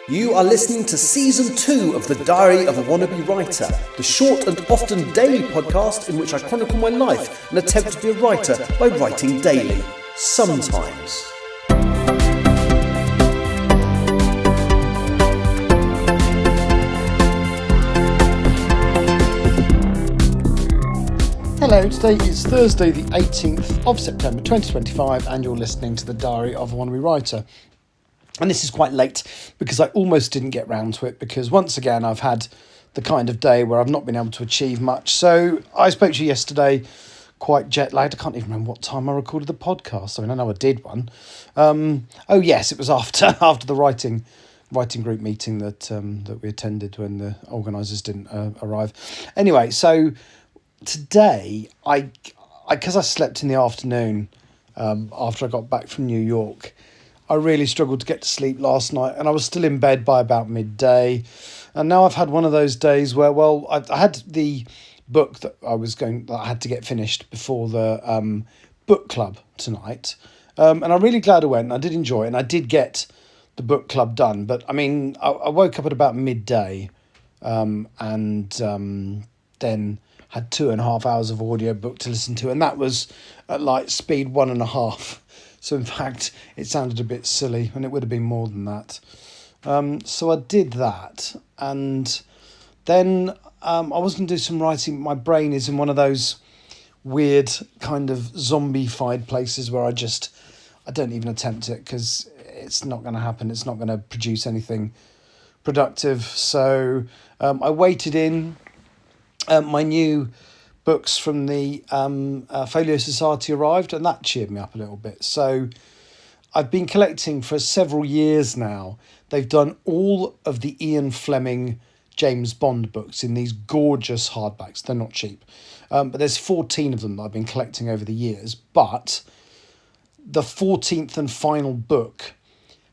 You are listening to Season 2 of The Diary of a Wannabe Writer, the short and often daily podcast in which I chronicle my life and attempt to be a writer by writing daily. Sometimes. Hello, today is Thursday the 18th of September 2025 and you're listening to The Diary of a Wannabe Writer. And this is quite late because I almost didn't get round to it because once again I've had the kind of day where I've not been able to achieve much. So I spoke to you yesterday, quite jet lagged. I can't even remember what time I recorded the podcast. I mean, I know I did one. Oh yes, it was after the writing group meeting that we attended when the organisers didn't arrive. Anyway, so today because I slept in the afternoon after I got back from New York, I really struggled to get to sleep last night and I was still in bed by about midday. And now I've had one of those days where, well, I had the book that I had to get finished before the book club tonight. And I'm really glad I went and I did enjoy it and I did get the book club done. But I mean, I woke up at about midday and then had 2.5 hours of audiobook to listen to. And that was at light speed 1.5. So in fact, it sounded a bit silly and it would have been more than that. So I did that. And then I was going to do some writing. My brain is in one of those weird kind of zombie-fied places where I don't even attempt it because it's not going to happen. It's not going to produce anything productive. So I waited in my new books from the Folio Society arrived and that cheered me up a little bit. So I've been collecting for several years now. They've done all of the Ian Fleming James Bond books in these gorgeous hardbacks. They're not cheap. But there's 14 of them that I've been collecting over the years. But the 14th and final book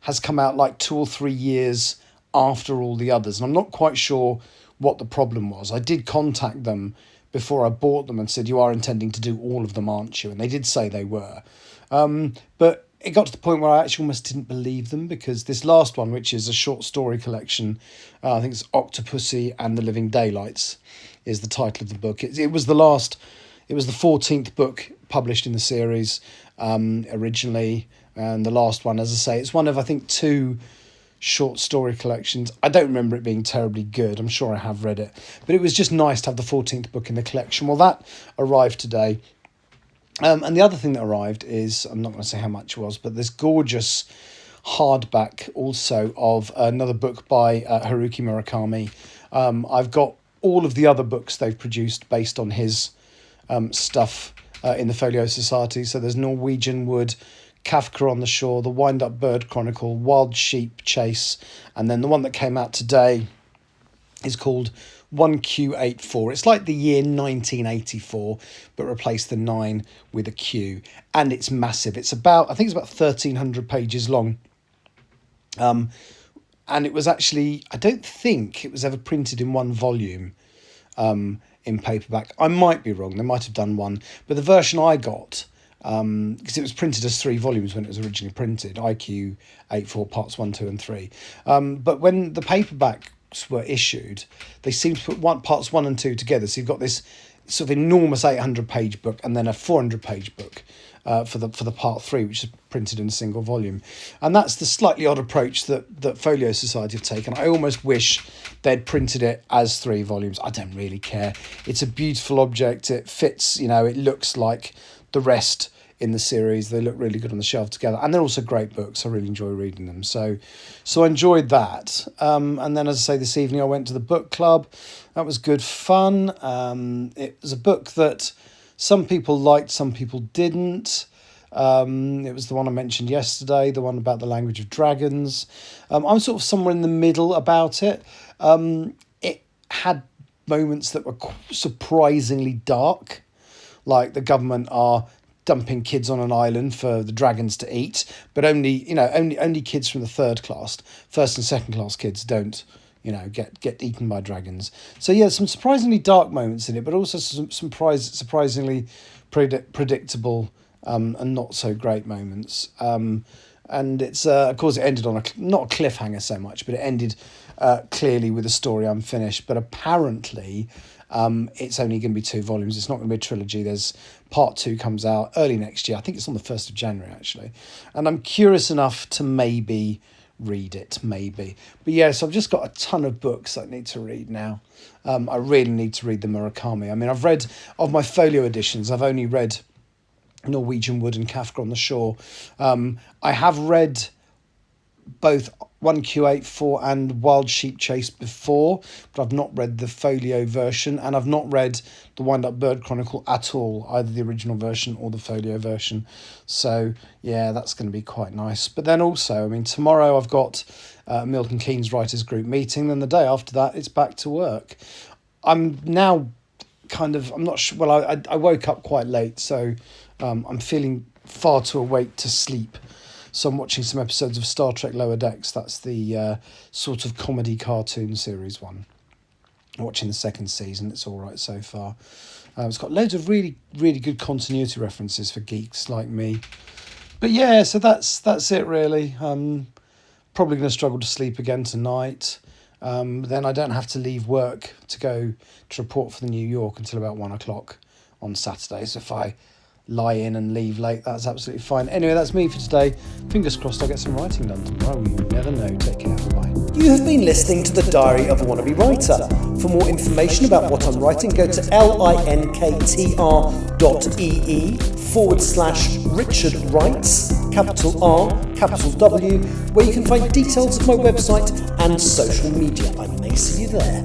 has come out like 2 or 3 years after all the others. And I'm not quite sure what the problem was. I did contact them before I bought them and said, you are intending to do all of them, aren't you? And they did say they were. But it got to the point where I actually almost didn't believe them because this last one, which is a short story collection, I think it's Octopussy and the Living Daylights is the title of the book. It was the 14th book published in the series originally. And the last one, as I say, it's one of, I think, 2 short story collections. I don't remember it being terribly good. I'm sure I have read it. But it was just nice to have the 14th book in the collection. Well, that arrived today. And the other thing that arrived is, I'm not going to say how much it was, but this gorgeous hardback also of another book by Haruki Murakami. I've got all of the other books they've produced based on his stuff in the Folio Society. So there's Norwegian Wood, Kafka on the Shore, The Wind-Up Bird Chronicle, Wild Sheep Chase, and then the one that came out today is called 1Q84. It's like the year 1984, but replace the 9 with a Q, and it's massive. It's about, I think it's about 1,300 pages long. And it was actually, I don't think it was ever printed in one volume in paperback. I might be wrong, they might have done one, but the version I got, because it was printed as 3 volumes when it was originally printed, IQ 84 parts 1, 2 and 3. But when the paperbacks were issued, they seemed to put parts 1 and 2 together. So you've got this sort of enormous 800-page book and then a 400-page book for the part 3, which is printed in a single volume. And that's the slightly odd approach that Folio Society have taken. I almost wish they'd printed it as 3 volumes. I don't really care. It's a beautiful object. It fits, it looks like the rest in the series. They look really good on the shelf together, and they're also great books. I really enjoy reading them, so I enjoyed that. And then, as I say, this evening I went to the book club. That was good fun. It was a book that some people liked, some people didn't. It was the one I mentioned yesterday, the one about the language of dragons. I'm sort of somewhere in the middle about it. It had moments that were surprisingly dark, like the government are dumping kids on an island for the dragons to eat, but only kids from the 3rd class. 1st and 2nd class kids don't, get eaten by dragons. So yeah, some surprisingly dark moments in it, but also some surprisingly predictable and not so great moments. and it's of course it ended on not a cliffhanger so much, but it ended clearly with a story unfinished. But apparently it's only going to be 2 volumes. It's not going to be a trilogy. There's part 2 comes out early next year. I think it's on the 1st of January actually, and I'm curious enough to maybe read it, maybe. But yes, I've just got a ton of books I need to read now. I really need to read the Murakami. I mean, I've read, of my folio editions, I've only read Norwegian Wood and Kafka on the Shore. I have read both 1Q84 and Wild Sheep Chase before, but I've not read the folio version, and I've not read the Wind Up Bird Chronicle at all, either the original version or the folio version. So yeah, that's going to be quite nice. But then also, I mean, tomorrow I've got Milton Keynes Writers Group meeting, then the day after that it's back to work. I'm now I'm not sure, well, I woke up quite late, so I'm feeling far too awake to sleep. So I'm watching some episodes of Star Trek Lower Decks. That's the sort of comedy cartoon series one. I'm watching the 2nd season. It's all right so far. It's got loads of really, really good continuity references for geeks like me. But yeah, so that's it really. Probably going to struggle to sleep again tonight. Then I don't have to leave work to go to report for the New York until about 1 o'clock on Saturday. So if I lie in and leave late, that's absolutely fine. Anyway, that's me for today. Fingers crossed I'll get some writing done tomorrow. You never know. Take care. Bye. You have been listening to The Diary of a Wannabe Writer. For more information about what I'm writing, go to linktr.ee/Richard Writes, capital R, capital W, where you can find details of my website and social media. I may see you there.